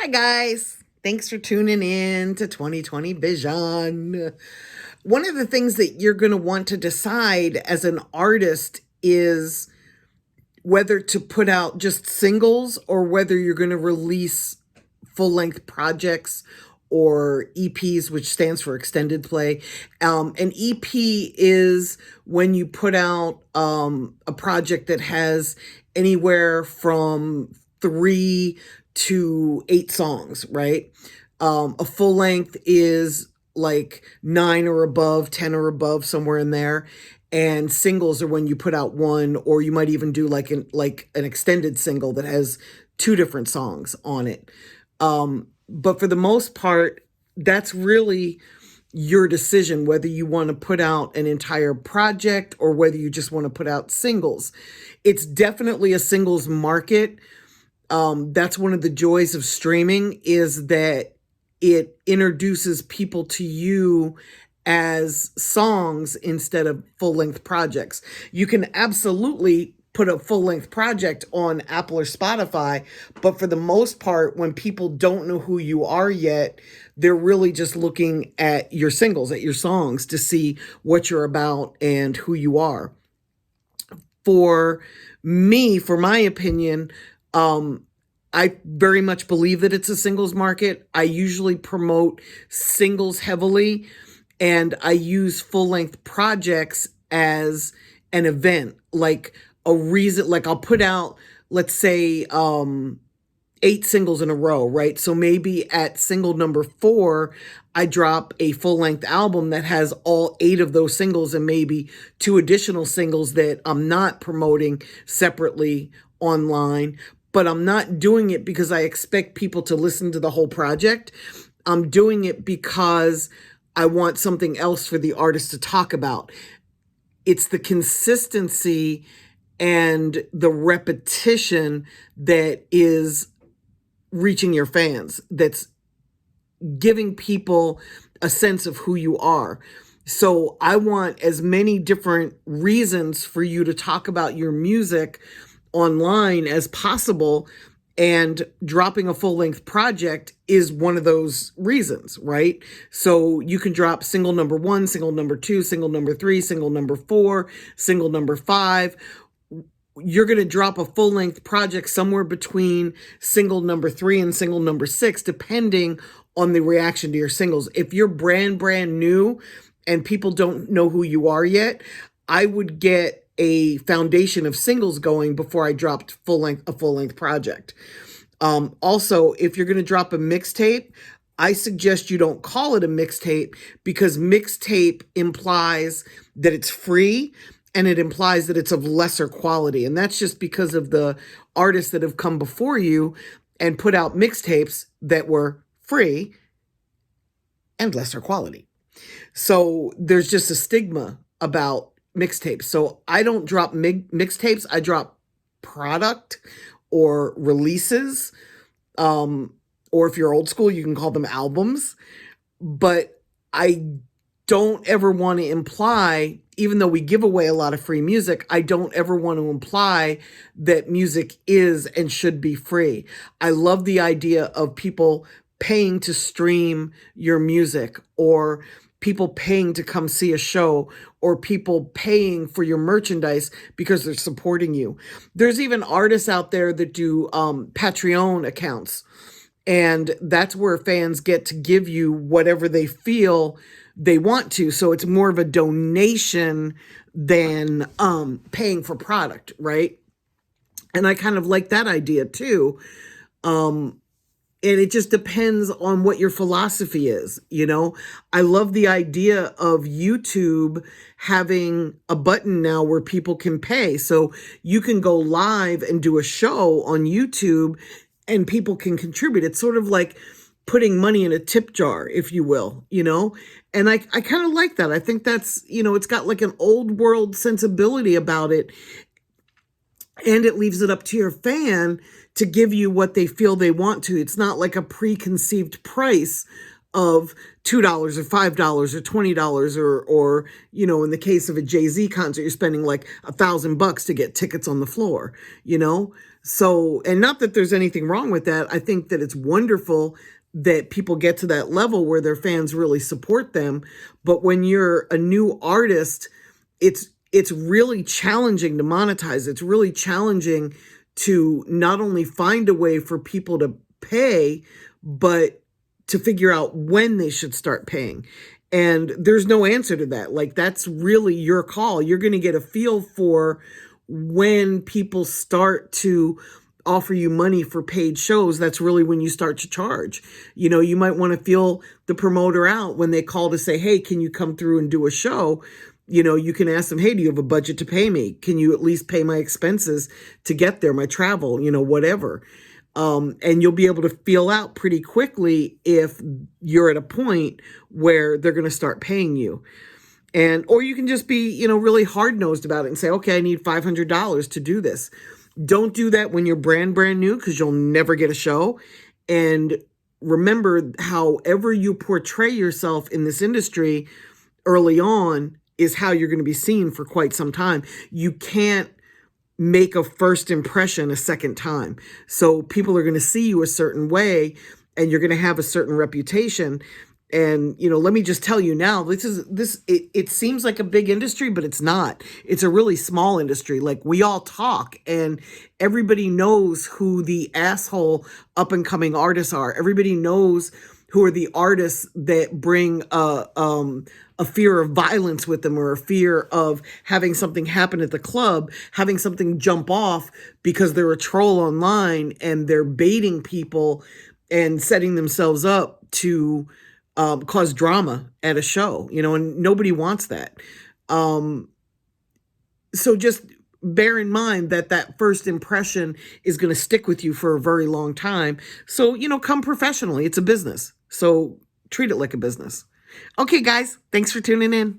Hi, guys. Thanks for tuning in to 2020 Vision. One of the things that you're going to want to decide as an artist is whether to put out just singles or whether you're going to release full-length projects or EPs, which stands for extended play. An EP is when you put out a project that has anywhere from 3 to 8 songs, right? A full length is like 9 or above, 10 or above, somewhere in there. And singles are when you put out one, or you might even do like an extended single that has 2 different songs on it. But for the most part, that's really your decision, whether you want to put out an entire project or whether you just want to put out singles. It's definitely a singles market. That's one of the joys of streaming, is that it introduces people to you as songs instead of full-length projects. You can absolutely put a full-length project on Apple or Spotify, but for the most part, when people don't know who you are yet, they're really just looking at your singles, at your songs, to see what you're about and who you are. For me, for my opinion, I very much believe that it's a singles market. I usually promote singles heavily, and I use full-length projects as an event, like a reason. Like I'll put out, let's say, 8 singles in a row, right? So maybe at single number 4, I drop a full-length album that has all 8 of those singles and maybe 2 additional singles that I'm not promoting separately online. But I'm not doing it because I expect people to listen to the whole project. I'm doing it because I want something else for the artist to talk about. It's the consistency and the repetition that is reaching your fans, that's giving people a sense of who you are. So I want as many different reasons for you to talk about your music online as possible, and dropping a full-length project is one of those reasons, right? So you can drop single number 1, single number 2, single number 3, single number 4, single number 5. You're going to drop a full-length project somewhere between single number 3 and single number 6, depending on the reaction to your singles. If you're brand new and people don't know who you are yet, I would get a foundation of singles going before I dropped a full-length project. Also, if you're going to drop a mixtape, I suggest you don't call it a mixtape, because mixtape implies that it's free, and it implies that it's of lesser quality. And that's just because of the artists that have come before you and put out mixtapes that were free and lesser quality. So there's just a stigma about mixtapes. So I don't drop mixtapes. I drop product or releases. Or if you're old school, you can call them albums. But I don't ever want to imply, even though we give away a lot of free music, I don't ever want to imply that music is and should be free. I love the idea of people paying to stream your music, or people paying to come see a show, or people paying for your merchandise because they're supporting you. There's even artists out there that do Patreon accounts, and that's where fans get to give you whatever they feel they want to. So it's more of a donation than paying for product, right? And I kind of like that idea too. And it just depends on what your philosophy is. I love the idea of YouTube having a button now where people can pay. So you can go live and do a show on YouTube and people can contribute. It's sort of like putting money in a tip jar, if you will, and I kind of like that. I think that's, it's got like an old world sensibility about it. And it leaves it up to your fan to give you what they feel they want to. It's not like a preconceived price of $2 or $5 or $20 or in the case of a Jay-Z concert, you're spending like $1,000 to get tickets on the floor, So, and not that there's anything wrong with that. I think that it's wonderful that people get to that level where their fans really support them. But when you're a new artist, it's really challenging to monetize. It's really challenging to not only find a way for people to pay, but to figure out when they should start paying. And there's no answer to that. Like, that's really your call. You're going to get a feel for when people start to offer you money for paid shows. That's really when you start to charge. You know, you might want to feel the promoter out when they call to say, hey, can you come through and do a show? You know, you can ask them, hey, do you have a budget to pay me? Can you at least pay my expenses to get there, my travel, you know, whatever. And you'll be able to feel out pretty quickly if you're at a point where they're going to start paying you. And, or you can just be, you know, really hard nosed about it and say, okay, I need $500 to do this. Don't do that when you're brand new, because you'll never get a show. And remember, however you portray yourself in this industry early on is how you're going to be seen for quite some time. You can't make a first impression a second time. So people are going to see you a certain way, and you're going to have a certain reputation. And, you know, let me just tell you now, it seems like a big industry, but it's not. It's a really small industry. Like, we all talk and everybody knows who the asshole up and coming artists are. Everybody knows who are the artists that bring a fear of violence with them, or a fear of having something happen at the club, having something jump off because they're a troll online and they're baiting people and setting themselves up to cause drama at a show, you know, and nobody wants that. So just bear in mind that that first impression is going to stick with you for a very long time. So, you know, come professionally. It's a business. So treat it like a business. Okay, guys, thanks for tuning in.